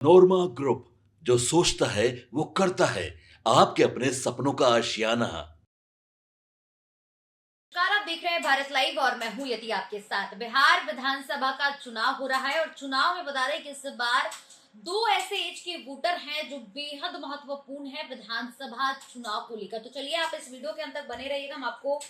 नोरमा group, जो सोचता है वो करता है। आपके अपने सपनों का आशियाना। नमस्कार, आप देख रहे हैं भारत लाइव और मैं हूं यति आपके साथ। बिहार विधानसभा का चुनाव हो रहा है और चुनाव में बता दें कि इस बार दो ऐसे एज के वोटर हैं जो बेहद महत्वपूर्ण है विधानसभा चुनाव को लेकर। तो चलिए आप इस वीडियो के अंत तक बने रहिएगा, हम आपको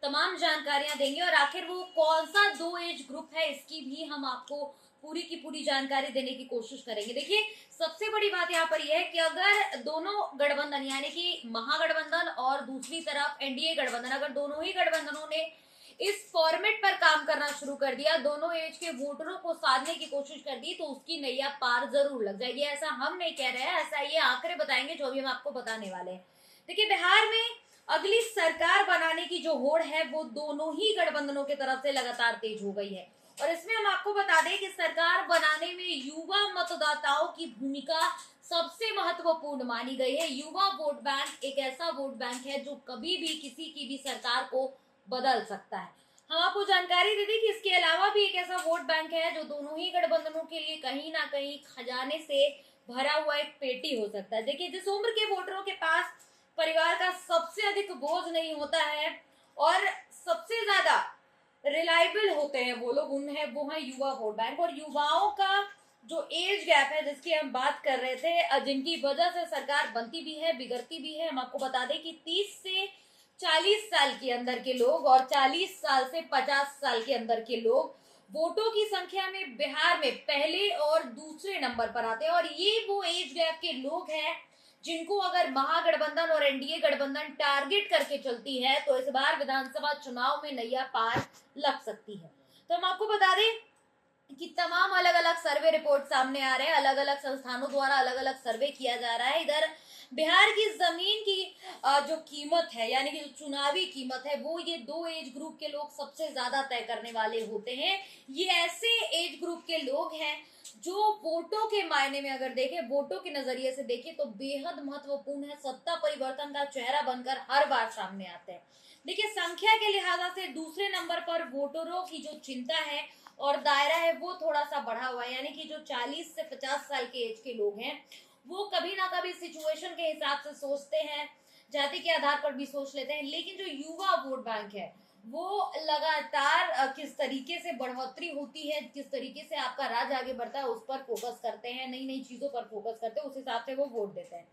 तमाम जानकारियां देंगे और आखिर वो कौन सा दो एज ग्रुप है इसकी भी हम आपको पूरी की पूरी जानकारी देने की कोशिश करेंगे। देखिए, सबसे बड़ी बात यहाँ पर यह है कि अगर दोनों गठबंधन यानी कि महागठबंधन और दूसरी तरफ एनडीए गठबंधन, अगर दोनों ही गठबंधनों ने इस फॉर्मेट पर काम करना शुरू कर दिया, दोनों एज के वोटरों को साधने की कोशिश कर दी, तो उसकी नैया पार जरूर लग जाएगी। ऐसा हम नहीं कह रहे हैं, ऐसा ये आंकड़े बताएंगे जो भी हम आपको बताने वाले हैं। देखिए, बिहार में अगली सरकार बनाने की जो होड़ है वो दोनों ही गठबंधनों की तरफ से लगातार तेज हो गई है। और इसमें हम आपको बता दें कि सरकार बनाने में युवा मतदाताओं की भूमिका सबसे महत्वपूर्ण मानी गई है। युवा वोट बैंक एक ऐसा वोट बैंक है जो कभी भी किसी की भी सरकार को बदल सकता है। हम आपको जानकारी दे दें कि इसके अलावा भी एक ऐसा वोट बैंक है जो दोनों ही गठबंधनों के लिए कहीं ना कहीं खजाने से भरा हुआ एक पेटी हो सकता है। देखिए, जिस उम्र के वोटरों के पास परिवार का सबसे अधिक बोझ नहीं होता है और सबसे ज्यादा रिलायबल होते हैं वो लोग, वो है युवा वोट बैंक। और युवाओं का जो एज गैप है जिसकी हम बात कर रहे थे, जिनकी वजह से सरकार बनती भी है बिगड़ती भी है, हम आपको बता दें कि 30 से 40 साल के अंदर के लोग और 40 साल से 50 साल के अंदर के लोग वोटों की संख्या में बिहार में पहले और दूसरे नंबर पर आते हैं। और ये वो एज गैप के लोग हैं जिनको अगर महागठबंधन और एनडीए गठबंधन टारगेट करके चलती है तो इस बार विधानसभा चुनाव में नैया पार लग सकती है। तो हम आपको बता दें कि तमाम अलग अलग सर्वे रिपोर्ट सामने आ रहे हैं, अलग अलग संस्थानों द्वारा अलग अलग सर्वे किया जा रहा है। इधर बिहार की जमीन की जो कीमत है यानी कि जो चुनावी कीमत है वो ये दो एज ग्रुप के लोग सबसे ज्यादा तय करने वाले होते हैं। ये ऐसे एज ग्रुप के लोग हैं जो वोटों के मायने में अगर देखें, वोटों के नजरिए से देखें तो बेहद महत्वपूर्ण है, सत्ता परिवर्तन का चेहरा बनकर हर बार सामने आते हैं। देखिए, संख्या के लिहाजा से दूसरे नंबर पर वोटरों की जो चिंता है और दायरा है वो थोड़ा सा बढ़ा हुआ है, यानी कि जो 40 से 50 साल के एज के लोग हैं वो कभी ना कभी सिचुएशन के हिसाब से सोचते हैं, जाति के आधार पर भी सोच लेते हैं। लेकिन जो युवा वोट बैंक है वो लगातार किस तरीके से बढ़ोतरी होती है, किस तरीके से आपका राज्य आगे बढ़ता है उस पर फोकस करते हैं, नई नई चीजों पर फोकस करते हैं, उस हिसाब से वो वोट देते हैं।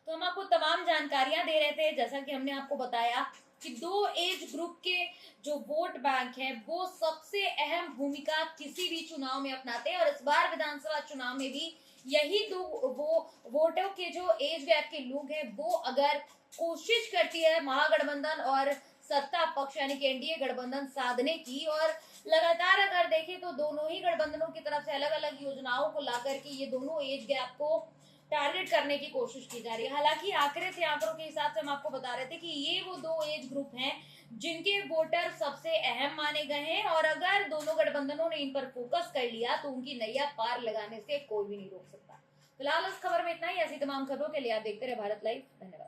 तो हम आपको तमाम जानकारियां दे रहे थे, जैसा कि हमने आपको बताया कि दो एज ग्रुप के जो वोट बैंक है वो सबसे अहम भूमिका किसी भी चुनाव में अपनाते हैं। और इस बार विधानसभा चुनाव में भी यही दो वो वोटों के जो एज गैप के लोग हैं वो अगर कोशिश करती है महागठबंधन और सत्ता पक्ष यानी कि एनडीए गठबंधन साधने की, और लगातार अगर देखें तो दोनों ही गठबंधनों की तरफ से अलग अलग योजनाओं को लाकर के ये दोनों एज गैप को टारगेट करने की कोशिश की जा रही है। हालांकि आंकड़ों के हिसाब से हम आपको बता रहे थे कि ये वो दो एज ग्रुप हैं जिनके वोटर सबसे अहम माने गए हैं और अगर दोनों गठबंधनों ने इन पर फोकस कर लिया तो उनकी नैया पार लगाने से कोई भी नहीं रोक सकता। फिलहाल इस खबर में इतना ही। ऐसी तमाम खबरों के लिए आप देखते रहे भारत लाइव। धन्यवाद।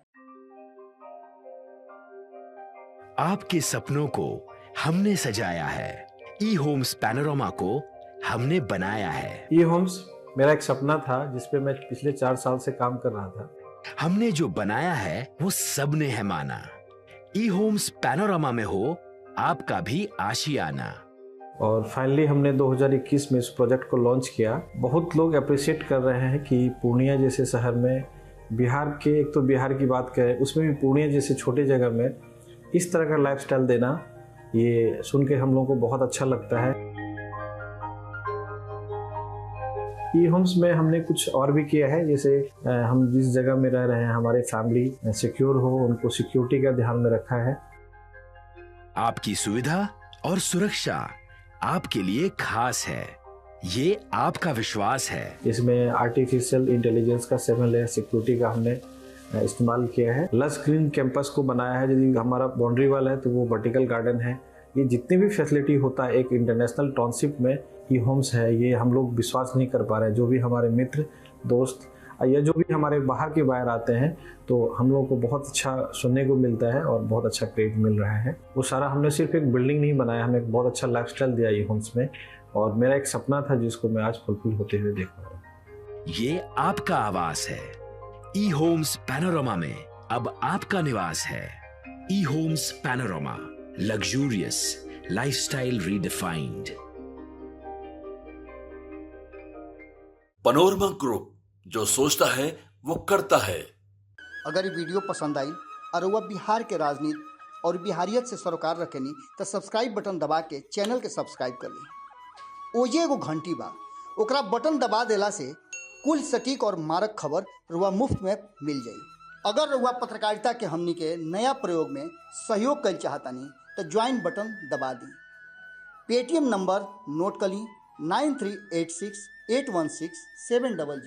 आपके सपनों को हमने सजाया है, ई होम्स पैनोरामा को हमने बनाया है। ई होम्स मेरा एक सपना था जिस पे मैं पिछले 4 साल से काम कर रहा था। हमने जो बनाया है वो सबने है माना। ई होम्स पैनोरामा में हो आपका भी आशियाना। और फाइनली हमने 2021 में इस प्रोजेक्ट को लॉन्च किया। बहुत लोग अप्रिशिएट कर रहे हैं कि पूर्णिया जैसे शहर में, बिहार के, एक तो बिहार की बात करें उसमें भी पूर्णिया जैसे छोटे जगह में इस तरह का लाइफस्टाइल देना, ये सुन के हम लोगों को बहुत अच्छा लगता है। ई होम्स में हमने कुछ और भी किया है, जैसे हम जिस जगह में रह रहे हैं हमारे फैमिली सिक्योर हो, उनको सिक्योरिटी का ध्यान में रखा है। आपकी सुविधा और सुरक्षा आपके लिए खास है, ये आपका विश्वास है। इसमें आर्टिफिशियल इंटेलिजेंस का 7 लेयर सिक्योरिटी का हमने इस्तेमाल किया है। लस ग्रीन कैंपस को बनाया है, यदि हमारा बाउंड्री वाल है तो वो वर्टिकल गार्डन है। ये जितनी भी फैसिलिटी होता है एक इंटरनेशनल टाउनशिप में ई होम्स है, ये हम लोग विश्वास नहीं कर पा रहे हैं। जो भी हमारे मित्र दोस्त या जो भी हमारे बाहर के बाहर आते हैं तो हम लोगों को बहुत अच्छा सुनने को मिलता है और बहुत अच्छा क्रेडिट मिल रहा है। वो सारा हमने सिर्फ एक बिल्डिंग नहीं बनाया, हमें एक बहुत अच्छा लाइफस्टाइल दिया ई होम्स में, और मेरा एक सपना था जिसको मैं आज फुलफिल होते हुए देख रहा हूँ। ये आपका आवास है। ई होम्स पैनोरामा में अब आपका निवास है। E Homes Panorama, luxurious lifestyle redefined. Panorama group, जो सोचता है वो करता है। अगर ये वीडियो पसंद आई और वह बिहार के राजनीति और बिहारियत से सरोकार रखेनी तो सब्सक्राइब बटन दबा के चैनल के सब्सक्राइब कर ली। ओजे एगो घंटी बा, ओकरा बटन दबा देला से कुल सटीक और मारक खबर रुआ मुफ्त में मिल जाई। अगर रुआ पत्रकारिता के हमनी के नया प्रयोग में सहयोग कर चाहतानी तो ज्वाइन बटन दबा दी। पेटीएम नंबर नोट कर ली 9386816700।